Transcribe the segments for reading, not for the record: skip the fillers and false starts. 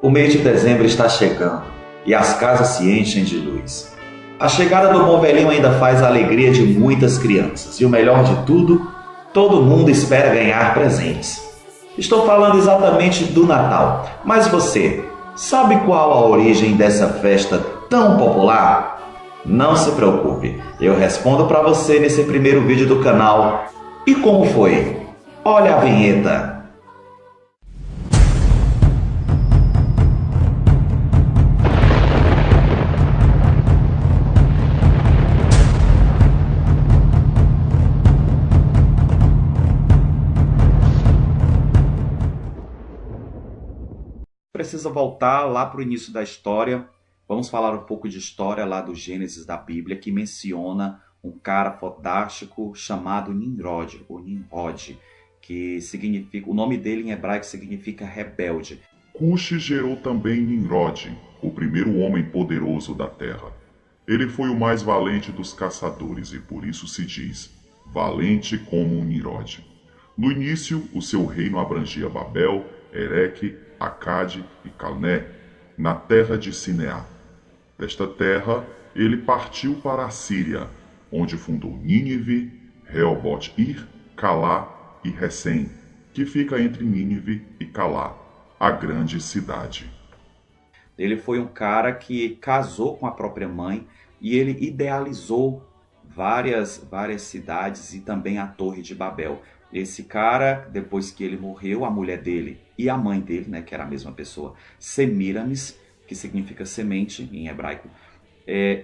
O mês de dezembro está chegando e as casas se enchem de luz. A chegada do Bom Velhinho ainda faz a alegria de muitas crianças e o melhor de tudo, todo mundo espera ganhar presentes. Estou falando exatamente do Natal, mas você sabe qual a origem dessa festa tão popular? Não se preocupe, eu respondo para você nesse primeiro vídeo do canal. E como foi? Olha a vinheta! Precisa voltar lá para o início da história. Vamos falar um pouco de história lá do Gênesis da Bíblia, que menciona um cara fantástico chamado Nimrod, ou Nimrod, que significa, o nome dele em hebraico significa rebelde. Cuxi gerou também Nimrod, o primeiro homem poderoso da terra. Ele foi o mais valente dos caçadores e por isso se diz, valente como um Nimrod. No início, o seu reino abrangia Babel, Ereque, Acade e Calné, na terra de Sineá. Desta terra, ele partiu para a Síria, onde fundou Nínive, Reobote-ir, Calá e Recém, que fica entre Nínive e Calá, a grande cidade. Ele foi um cara que casou com a própria mãe e ele idealizou várias cidades e também a Torre de Babel. Esse cara, depois que ele morreu, a mulher dele e a mãe dele, né, que era a mesma pessoa, Semiramis, que significa semente em hebraico,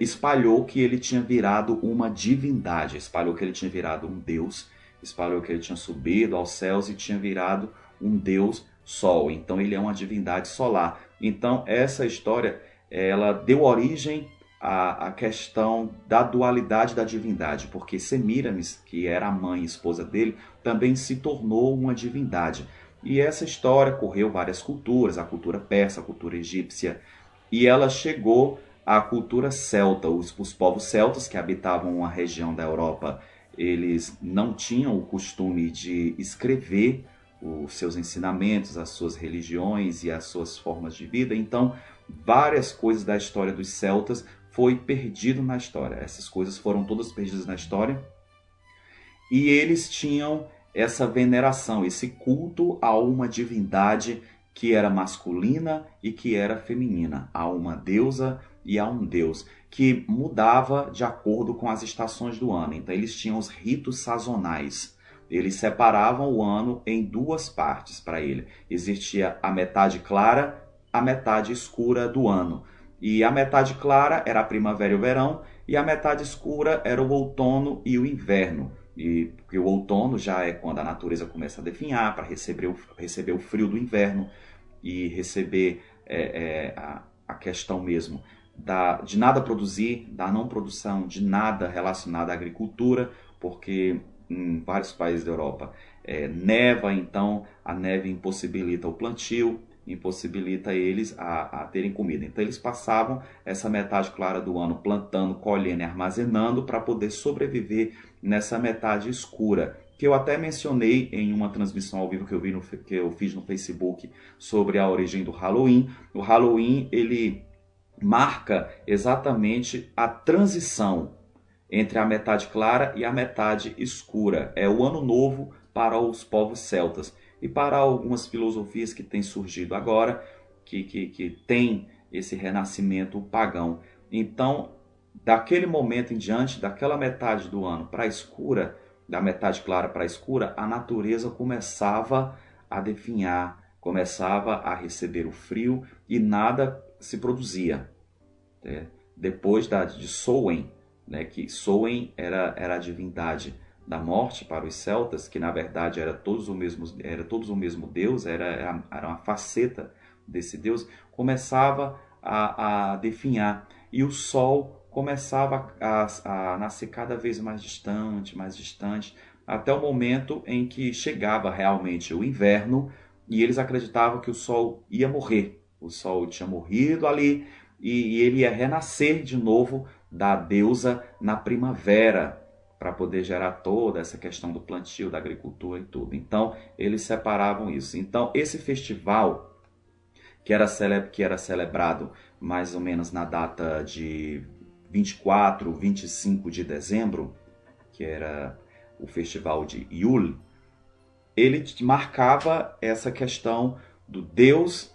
espalhou que ele tinha virado uma divindade, espalhou que ele tinha virado um deus, espalhou que ele tinha subido aos céus e tinha virado um deus sol. Então ele é uma divindade solar. Então essa história, ela deu origem a questão da dualidade da divindade, porque Semiramis, que era a mãe e esposa dele, também se tornou uma divindade. E essa história correu várias culturas, a cultura persa, a cultura egípcia, e ela chegou à cultura celta. Os povos celtas que habitavam uma região da Europa, eles não tinham o costume de escrever os seus ensinamentos, as suas religiões e as suas formas de vida. Então, várias coisas da história dos celtas foi perdido na história. Essas coisas foram todas perdidas na história. E eles tinham essa veneração, esse culto a uma divindade que era masculina e que era feminina, a uma deusa e a um deus, que mudava de acordo com as estações do ano. Então eles tinham os ritos sazonais. Eles separavam o ano em duas partes para ele. Existia a metade clara, a metade escura do ano. E a metade clara era a primavera e o verão, e a metade escura era o outono e o inverno. E porque o outono já é quando a natureza começa a definhar para receber o frio do inverno e receber a questão mesmo de nada produzir, da não produção de nada relacionado à agricultura, porque em vários países da Europa neva, então a neve impossibilita o plantio, impossibilita eles a terem comida. Então eles passavam essa metade clara do ano plantando, colhendo e armazenando para poder sobreviver nessa metade escura, que eu até mencionei em uma transmissão ao vivo que eu fiz no Facebook sobre a origem do Halloween. O Halloween, ele marca exatamente a transição entre a metade clara e a metade escura. É o ano novo para os povos celtas. E para algumas filosofias que têm surgido agora, que tem esse renascimento pagão. Então, daquele momento em diante, daquela metade do ano para a escura, da metade clara para a escura, a natureza começava a definhar, começava a receber o frio e nada se produzia. Depois de Samhain, que Samhain era a divindade da morte para os celtas, que na verdade era todos o mesmo Deus, era uma faceta desse Deus, começava a definhar. E o sol começava a nascer cada vez mais distante, até o momento em que chegava realmente o inverno e eles acreditavam que o sol ia morrer. O sol tinha morrido ali e ele ia renascer de novo da deusa na primavera, para poder gerar toda essa questão do plantio, da agricultura e tudo. Então, eles separavam isso. Então, esse festival, que era celebrado mais ou menos na data de 24, 25 de dezembro, que era o festival de Yule, ele marcava essa questão do Deus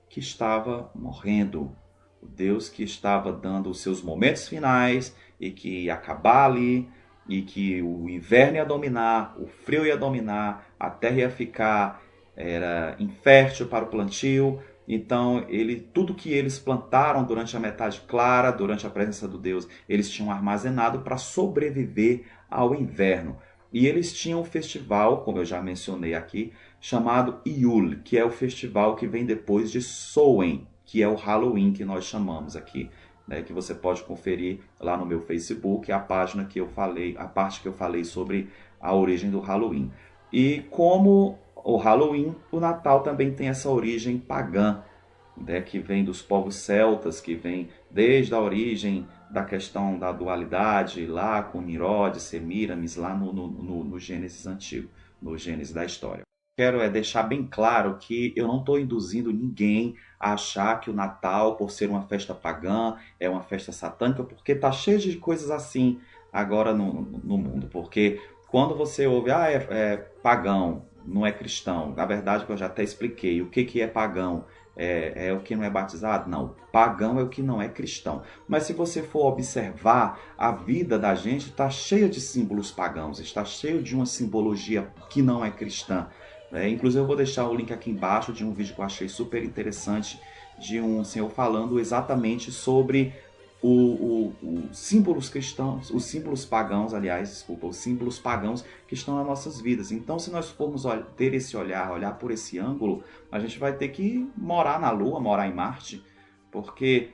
que estava morrendo, o Deus que estava dando os seus momentos finais e que ia acabar ali, e que o inverno ia dominar, o frio ia dominar, a terra ia ficar era infértil para o plantio. Então, tudo que eles plantaram durante a metade clara, durante a presença do Deus, eles tinham armazenado para sobreviver ao inverno. E eles tinham um festival, como eu já mencionei aqui, chamado Yule, que é o festival que vem depois de Samhain, que é o Halloween que nós chamamos aqui, né, que você pode conferir lá no meu Facebook, a página que eu falei, a parte que eu falei sobre a origem do Halloween. E como o Halloween, o Natal também tem essa origem pagã, né, que vem dos povos celtas, que vem desde a origem da questão da dualidade, lá com Nirod, Semíramis, lá no Gênesis antigo, no Gênesis da história. Quero deixar bem claro que eu não estou induzindo ninguém a achar que o Natal, por ser uma festa pagã, é uma festa satânica, porque está cheio de coisas assim agora no mundo. Porque quando você ouve, é pagão, não é cristão, na verdade, eu já até expliquei o que é pagão. É o que não é batizado? Não. Pagão é o que não é cristão. Mas se você for observar, a vida da gente está cheia de símbolos pagãos, está cheio de uma simbologia que não é cristã. Inclusive eu vou deixar o link aqui embaixo de um vídeo que eu achei super interessante, de um senhor falando exatamente sobre os símbolos cristãos, os símbolos pagãos, aliás, desculpa, os símbolos pagãos que estão nas nossas vidas. Então, se nós formos ter esse olhar por esse ângulo, a gente vai ter que morar na Lua, morar em Marte, porque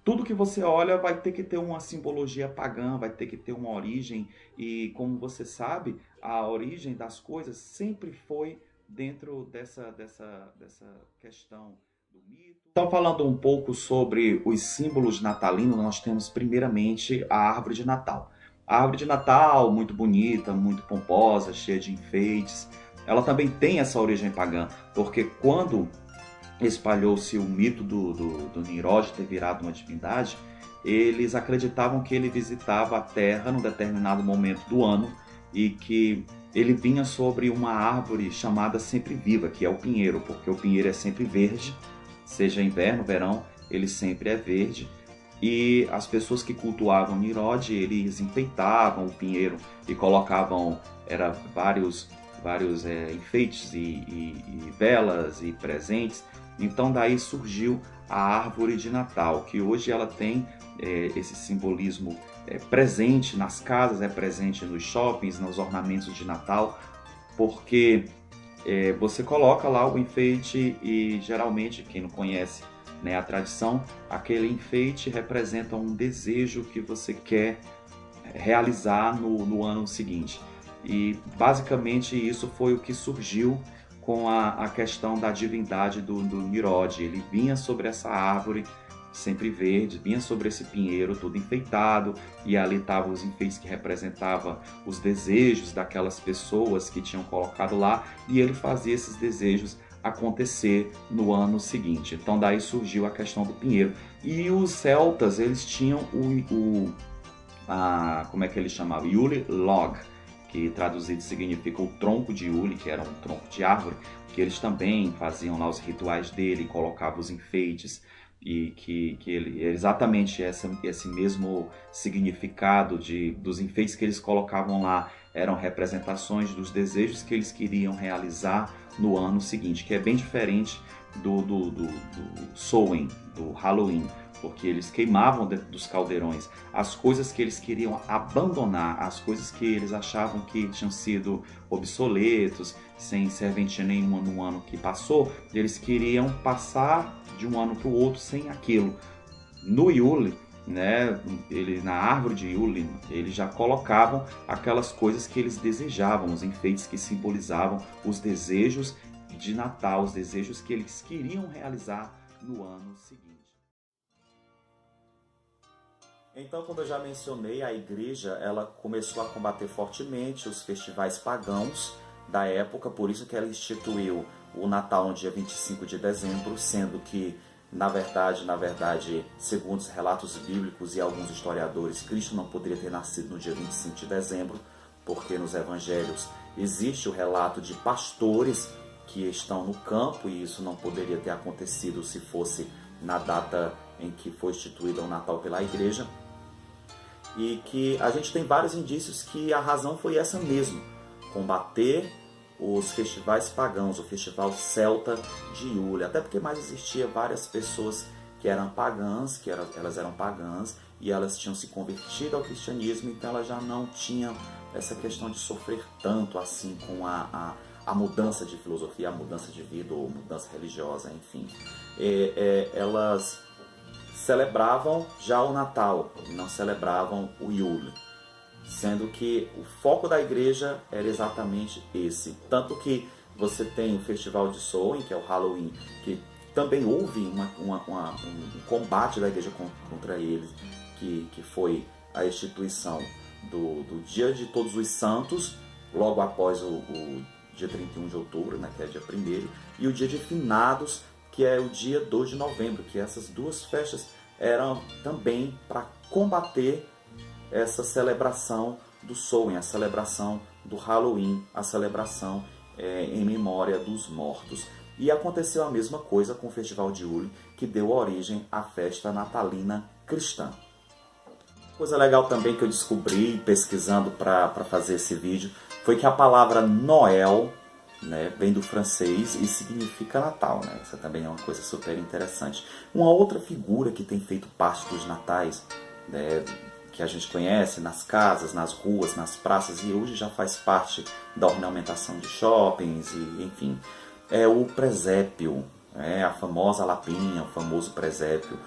tudo que você olha vai ter que ter uma simbologia pagã, vai ter que ter uma origem, e como você sabe, a origem das coisas sempre foi dentro dessa questão do mito. Então, falando um pouco sobre os símbolos natalinos, nós temos primeiramente a árvore de Natal. A árvore de Natal, muito bonita, muito pomposa, cheia de enfeites, ela também tem essa origem pagã, porque quando espalhou-se o mito do Nirod ter virado uma divindade, eles acreditavam que ele visitava a Terra num determinado momento do ano e que ele vinha sobre uma árvore chamada sempre viva, que é o pinheiro, porque o pinheiro é sempre verde, seja inverno, verão, ele sempre é verde. E as pessoas que cultuavam Nirod, eles enfeitavam o pinheiro e colocavam vários enfeites e velas e presentes. Então daí surgiu a árvore de Natal, que hoje ela tem esse simbolismo presente nas casas, presente nos shoppings, nos ornamentos de Natal, porque você coloca lá o enfeite e geralmente, quem não conhece, né, a tradição, aquele enfeite representa um desejo que você quer realizar no ano seguinte. E basicamente isso foi o que surgiu com a questão da divindade do Nirod. Ele vinha sobre essa árvore sempre verde, vinha sobre esse pinheiro todo enfeitado, e ali estavam os enfeites que representavam os desejos daquelas pessoas que tinham colocado lá, e ele fazia esses desejos acontecer no ano seguinte. Então daí surgiu a questão do pinheiro. E os celtas, eles tinham como é que eles chamavam? Yule Log, que traduzido significa o tronco de Yule, que era um tronco de árvore, que eles também faziam lá os rituais dele, colocavam os enfeites, e que exatamente esse mesmo significado dos enfeites que eles colocavam lá eram representações dos desejos que eles queriam realizar no ano seguinte, que é bem diferente do Samhain, do Halloween, porque eles queimavam dentro dos caldeirões as coisas que eles queriam abandonar, as coisas que eles achavam que tinham sido obsoletos, sem serventia nenhuma no ano que passou. Eles queriam passar de um ano para o outro sem aquilo. No Yule, né, na árvore de Yule, eles já colocavam aquelas coisas que eles desejavam, os enfeites que simbolizavam os desejos de Natal, os desejos que eles queriam realizar no ano seguinte. Então, como eu já mencionei, a igreja ela começou a combater fortemente os festivais pagãos da época, por isso que ela instituiu o Natal no dia 25 de dezembro, sendo que, na verdade, segundo os relatos bíblicos e alguns historiadores, Cristo não poderia ter nascido no dia 25 de dezembro, porque nos evangelhos existe o relato de pastores que estão no campo, e isso não poderia ter acontecido se fosse na data em que foi instituído o Natal pela igreja. E que a gente tem vários indícios que a razão foi essa mesmo: combater os festivais pagãos, o festival celta de Iule, até porque mais existia várias pessoas que eram pagãs, elas eram pagãs e elas tinham se convertido ao cristianismo, então elas já não tinham essa questão de sofrer tanto assim com a mudança de filosofia, a mudança de vida ou mudança religiosa, enfim. Elas celebravam já o Natal, não celebravam o Iule, sendo que o foco da igreja era exatamente esse. Tanto que você tem o Festival de Samhain, que é o Halloween, que também houve um combate da igreja contra eles, que foi a instituição do Dia de Todos os Santos, logo após o dia 31 de outubro, né, que é dia 1º, e o Dia de Finados, que é o dia 2 de novembro, que essas duas festas eram também para combater essa celebração do Samhain, a celebração do Halloween, a celebração em memória dos mortos. E aconteceu a mesma coisa com o Festival de Iule, que deu origem à festa natalina cristã. Coisa legal também que eu descobri pesquisando para fazer esse vídeo foi que a palavra Noel, né, vem do francês e significa Natal, né? Isso também é uma coisa super interessante. Uma outra figura que tem feito parte dos natais, né, que a gente conhece nas casas, nas ruas, nas praças, e hoje já faz parte da ornamentação de shoppings, e enfim, é o presépio, a famosa lapinha, o famoso presépio,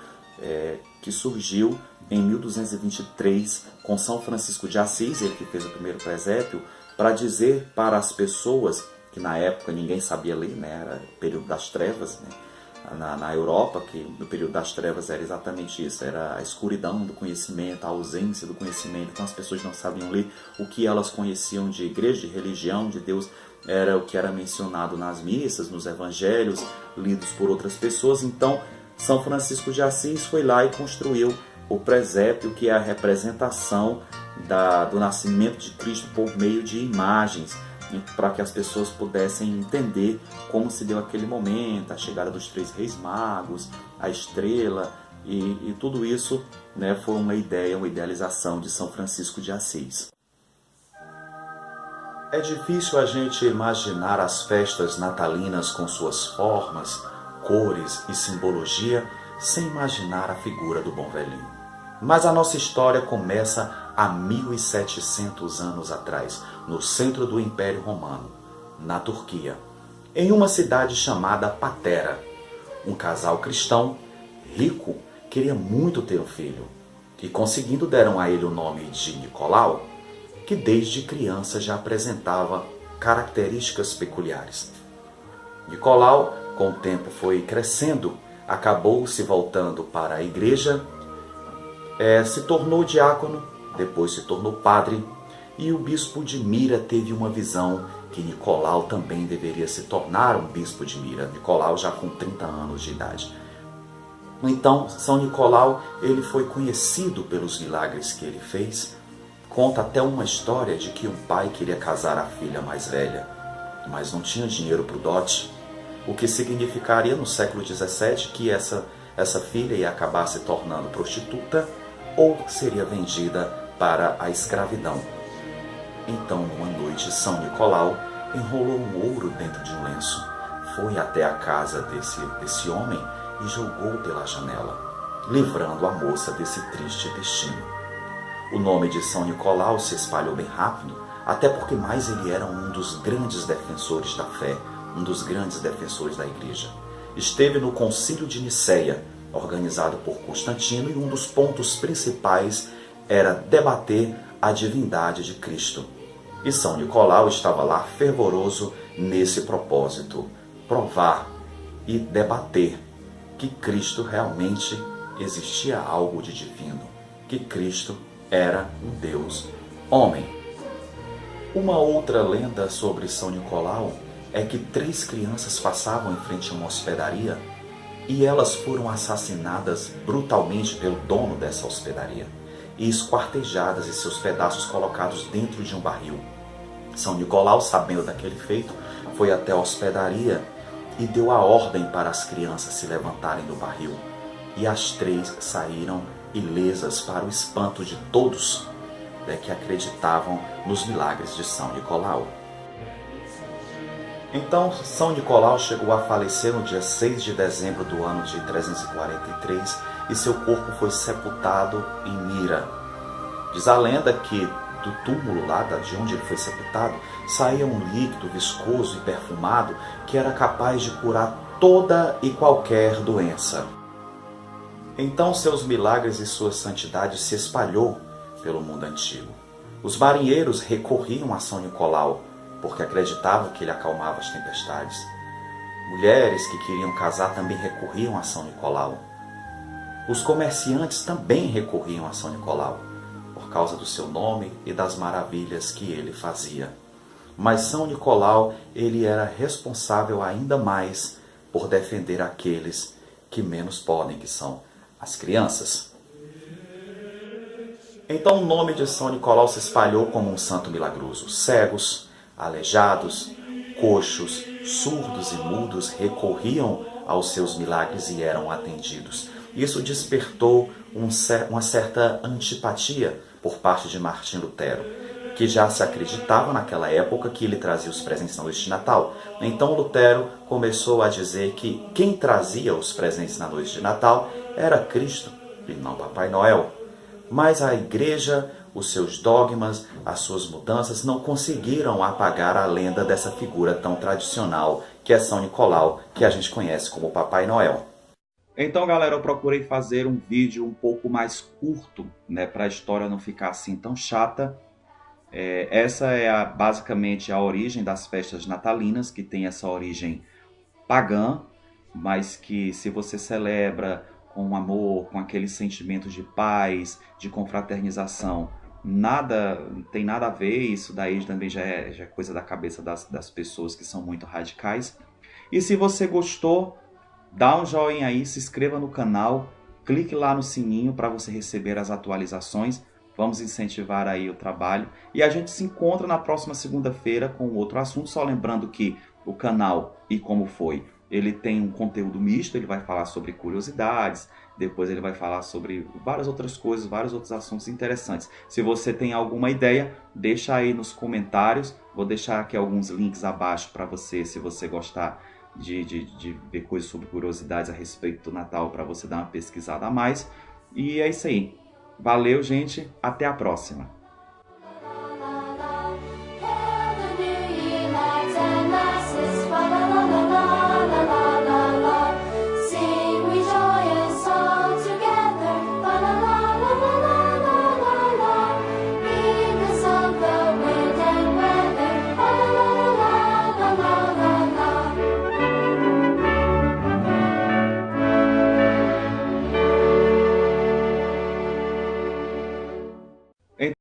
que surgiu em 1223 com São Francisco de Assis, ele que fez o primeiro presépio, para dizer para as pessoas, que na época ninguém sabia ler, né, era o período das trevas, né, na Europa, que no período das trevas era exatamente isso, era a escuridão do conhecimento, a ausência do conhecimento, então as pessoas não sabiam ler. O que elas conheciam de igreja, de religião, de Deus, era o que era mencionado nas missas, nos evangelhos, lidos por outras pessoas. Então São Francisco de Assis foi lá e construiu o presépio, que é a representação do nascimento de Cristo por meio de imagens, para que as pessoas pudessem entender como se deu aquele momento, a chegada dos 3 reis magos, a estrela, e tudo isso, né, foi uma idealização de São Francisco de Assis. É difícil a gente imaginar as festas natalinas com suas formas, cores e simbologia sem imaginar a figura do bom velhinho. Mas a nossa história começa há 1700 anos atrás, no centro do Império Romano, na Turquia, em uma cidade chamada Patera. Um casal cristão rico queria muito ter um filho, e conseguindo deram a ele o nome de Nicolau, que desde criança já apresentava características peculiares. Nicolau, com o tempo, foi crescendo, acabou se voltando para a igreja, se tornou diácono, depois se tornou padre, e o bispo de Mira teve uma visão que Nicolau também deveria se tornar um bispo de Mira, Nicolau já com 30 anos de idade. Então, São Nicolau, ele foi conhecido pelos milagres que ele fez. Conta até uma história de que um pai queria casar a filha mais velha, mas não tinha dinheiro para o dote, o que significaria no século XVII que essa filha ia acabar se tornando prostituta ou seria vendida para a escravidão. Então, numa noite, São Nicolau enrolou um ouro dentro de um lenço, foi até a casa desse homem e jogou pela janela, livrando a moça desse triste destino. O nome de São Nicolau se espalhou bem rápido, até porque mais ele era um dos grandes defensores da fé, um dos grandes defensores da igreja. Esteve no Concílio de Nicéia, organizado por Constantino, e um dos pontos principais era debater a divindade de Cristo. E São Nicolau estava lá fervoroso nesse propósito, provar e debater que Cristo realmente existia algo de divino, que Cristo era um Deus homem. Uma outra lenda sobre São Nicolau é que 3 crianças passavam em frente a uma hospedaria e elas foram assassinadas brutalmente pelo dono dessa hospedaria e esquartejadas e seus pedaços colocados dentro de um barril. São Nicolau, sabendo daquele feito, foi até a hospedaria e deu a ordem para as crianças se levantarem do barril. E as 3 saíram ilesas para o espanto de todos que acreditavam nos milagres de São Nicolau. Então, São Nicolau chegou a falecer no dia 6 de dezembro do ano de 343 e seu corpo foi sepultado em Mira. Diz a lenda que do túmulo lá de onde ele foi sepultado saía um líquido viscoso e perfumado que era capaz de curar toda e qualquer doença. Então seus milagres e sua santidade se espalhou pelo mundo antigo. Os marinheiros recorriam a São Nicolau porque acreditavam que ele acalmava as tempestades. Mulheres que queriam casar também recorriam a São Nicolau. Os comerciantes também recorriam a São Nicolau, por causa do seu nome e das maravilhas que ele fazia. Mas São Nicolau, ele era responsável ainda mais por defender aqueles que menos podem, que são as crianças. Então o nome de São Nicolau se espalhou como um santo milagroso. Cegos, aleijados, coxos, surdos e mudos recorriam aos seus milagres e eram atendidos. Isso despertou uma certa antipatia por parte de Martim Lutero, que já se acreditava naquela época que ele trazia os presentes na noite de Natal. Então Lutero começou a dizer que quem trazia os presentes na noite de Natal era Cristo e não Papai Noel. Mas a igreja, os seus dogmas, as suas mudanças não conseguiram apagar a lenda dessa figura tão tradicional que é São Nicolau, que a gente conhece como Papai Noel. Então, galera, eu procurei fazer um vídeo um pouco mais curto, para a história não ficar assim tão chata. Essa é basicamente a origem das festas natalinas, que tem essa origem pagã, mas que se você celebra com amor, com aquele sentimento de paz, de confraternização, não tem nada a ver. Isso daí também já é coisa da cabeça das pessoas que são muito radicais. E se você gostou, dá um joinha aí, se inscreva no canal, clique lá no sininho para você receber as atualizações. Vamos incentivar aí o trabalho. E a gente se encontra na próxima segunda-feira com outro assunto. Só lembrando que o canal E Como Foi, ele tem um conteúdo misto. Ele vai falar sobre curiosidades, depois ele vai falar sobre várias outras coisas, vários outros assuntos interessantes. Se você tem alguma ideia, deixa aí nos comentários. Vou deixar aqui alguns links abaixo para você, se você gostar de ver coisas sobre curiosidades a respeito do Natal, para você dar uma pesquisada a mais. E é isso aí. Valeu, gente. Até a próxima.